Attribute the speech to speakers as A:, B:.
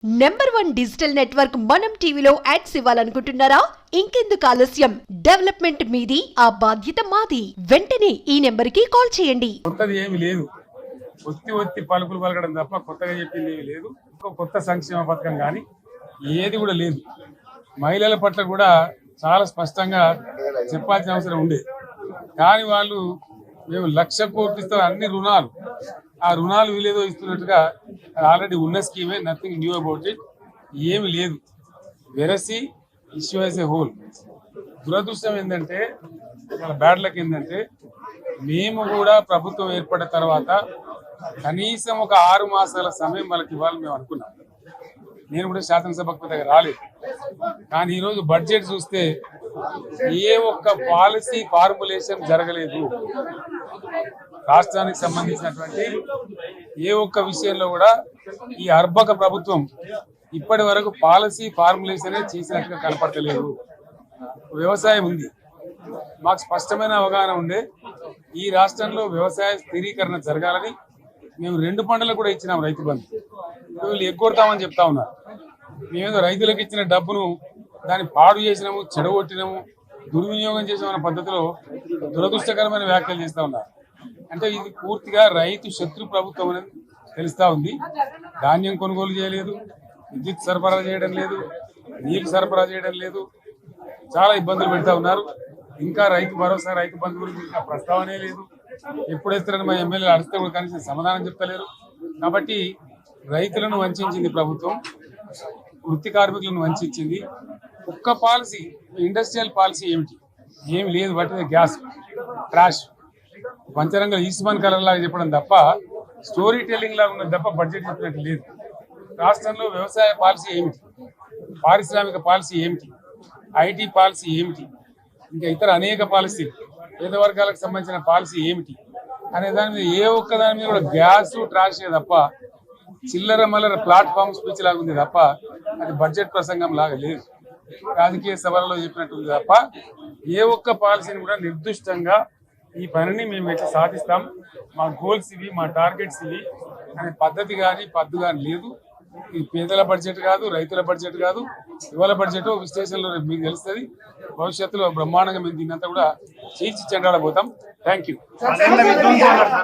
A: Number 1 digital network మనం టీవీలో ads ఇవ్వాలనుకుంటున్నారా? ఇంకెందుకు ఆలస్యం? డెవలప్మెంట్ మీది, ఆ బాధ్యత మాది. వెంటనే ఈ నెంబర్ కి కాల్ చేయండి.
B: కొత్తది ఏమీ లేదు. ఒత్తి పలుకులు పలకడం తప్ప కొత్తగా చెప్పింది ఏమీ లేదు. కొత్త సంక్షేమ పథకం కానీ ఏది కూడా లేదు. మహిళల పట్ల కూడా చాలా స్పష్టంగా చెప్పాల్సిన అవసరం ఉండే. కానీ వాళ్ళు మేము 1,00,000 కోట్లు ఇస్తాం, అన్ని రుణాలు, ఆ రుణాలు వీలేదో ఇస్తున్నట్టుగా ఆల్రెడీ ఉన్న స్కీమే, నథింగ్ న్యూ అబౌట్ ఇట్, ఏమి లేదు. వెరసి ఇష్యూ యాజ్ ఏ హోల్. దురదృష్టం ఏంటంటే, మన బ్యాడ్ లక్ ఏంటంటే, మేము కూడా ప్రభుత్వం ఏర్పడిన తర్వాత కనీసం ఒక 6 మాసాల సమయం వాళ్ళకి ఇవ్వాలని మేము అనుకున్నాం. నేను కూడా శాసనసభకు దగ్గర రాలేదు. కానీ ఈరోజు బడ్జెట్ చూస్తే ఏ ఒక్క పాలసీ ఫార్ములేషన్ జరగలేదు. రాష్ట్రానికి సంబంధించినటువంటి ఏ ఒక్క విషయంలో కూడా ఈ అర్భక ప్రభుత్వం ఇప్పటి వరకు పాలసీ ఫార్ములేషనే చేసినట్టుగా కనపడలేదు. వ్యవసాయం ఉంది, మాకు స్పష్టమైన అవగాహన ఉండే ఈ రాష్ట్రంలో వ్యవసాయ స్థిరీకరణ జరగాలని మేము 2 పంటలు కూడా ఇచ్చినాం రైతు బంధు. వీళ్ళు ఎగ్గొడతామని చెప్తా ఉన్నారు. మేమేదో రైతులకు ఇచ్చిన డబ్బును దాన్ని పాడు చేసినాము, చెడగొట్టినాము, దుర్వినియోగం చేసామన్న పద్ధతిలో దురదృష్టకరమైన వ్యాఖ్యలు చేస్తూ ఉన్నారు. అంటే ఇది పూర్తిగా రైతు శత్రు ప్రభుత్వం అనేది తెలుస్తూ ఉంది. ధాన్యం కొనుగోలు చేయలేదు, విద్యుత్ సరఫరా చేయడం లేదు, నీళ్లు సరఫరా చేయడం లేదు, చాలా ఇబ్బందులు పెడతా ఉన్నారు. ఇంకా రైతు భరోసా, రైతు బంధు గురించి ఇంకా ప్రస్తావనే లేదు. ఎప్పుడేస్తారని మా ఎమ్మెల్యేలు అడిగితే కూడా కనీసం సమాధానం చెప్తలేరు. కాబట్టి రైతులను వంచింది ప్రభుత్వం, వృత్తి కార్మికులను వంచింది. ఒక్క పాలసీ, ఇండస్ట్రియల్ పాలసీ ఏమిటి? ఏమి లేదు. బట్టి గ్యాస్ ట్రాష్ పంచరంగ ఈస్మాన్ కలర్ లాగా చెప్పడం తప్ప, స్టోరీ టెల్లింగ్ లాగా ఉన్నది తప్ప బడ్జెట్ చెప్పినట్టు లేదు. రాష్ట్రంలో వ్యవసాయ పాలసీ ఏమిటి, పారిశ్రామిక పాలసీ ఏమిటి, ఐటీ పాలసీ ఏమిటి, ఇంకా ఇతర అనేక పాలసీలు, పేద వర్గాలకు సంబంధించిన పాలసీ ఏమిటి అనే దాని మీద ఏ ఒక్క దాని మీద కూడా గ్యాస్ ట్రాష్ తప్ప, చిల్లర మల్లర ప్లాట్ఫామ్ స్పీచ్ లాగా ఉంది తప్ప, అది బడ్జెట్ ప్రసంగం లాగా లేదు. రాజకీయ సభలలో చెప్పినట్టుంది తప్ప ఏ ఒక్క పాలసీని కూడా నిర్దిష్టంగా ఈ పనిని మేము ఎట్లా సాధిస్తాం, మా గోల్స్ ఇవి, మా టార్గెట్స్ ఇవి అనే పద్ధతి కానీ పద్దు కానీ లేదు. ఇది పేదల బడ్జెట్ కాదు, రైతుల బడ్జెట్ కాదు, యువల బడ్జెట్. విశ్లేషణలో మీకు తెలుస్తుంది. భవిష్యత్తులో బ్రహ్మాండంగా మేము దీన్నంతా కూడా చీల్చి చెండాడబోతాం. Thank you.